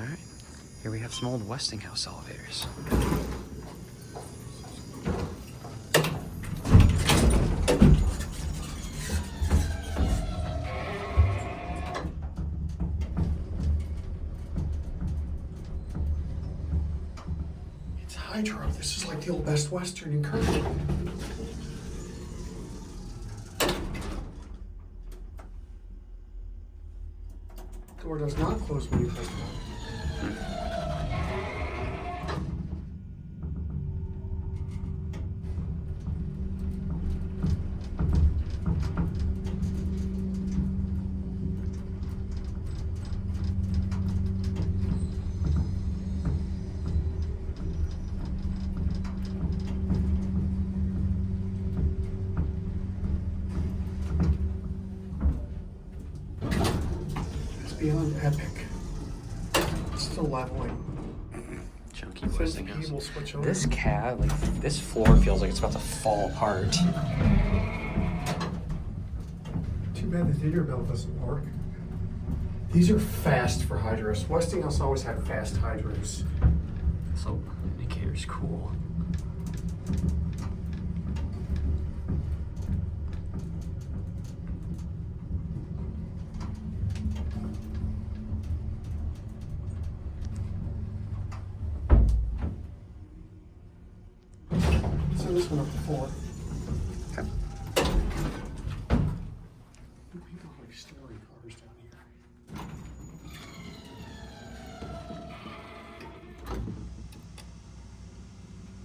All right, here we have some old Westinghouse elevators. It's hydro. This is like the old Best Western in Kearney. Door does not close when you press the button. It's beyond epic. It's still leveling. Chunky It says Westinghouse. key will switch over. This cab, like this floor feels like it's about to fall apart. Too bad the theater bell doesn't work. These are fast for hydros. Westinghouse always had fast hydros. So indicator's cool. Send this one up to 4. Okay. We got like story cars down here.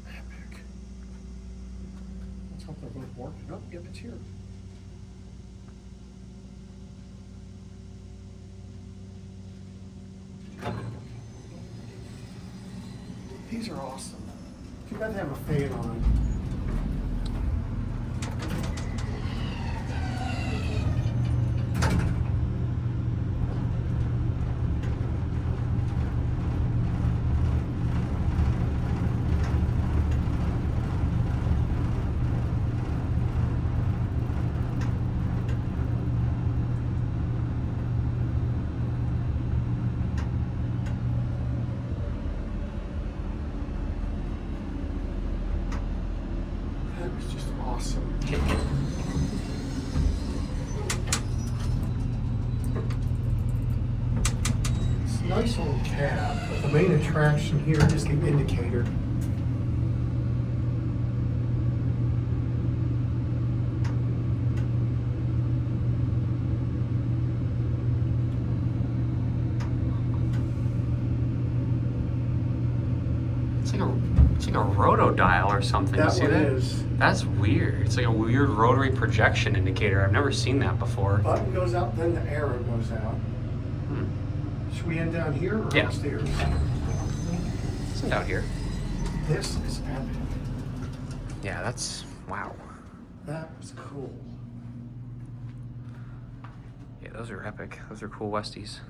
Epic. Let's hope they're both working. Oh, yep, it's here. These are awesome. Too bad they have a fan on. That was just awesome. It's a nice old cab, but the main attraction here is the indicator. It's like a roto dial or something. That you see one that? is. That's weird. It's like a weird rotary projection indicator. I've never seen that before. Button goes out, then the arrow goes out. Should we end down here or Yeah. upstairs? It's out here. This is epic. Yeah, that's wow. That was cool. Yeah, those are epic. Those are cool Westies.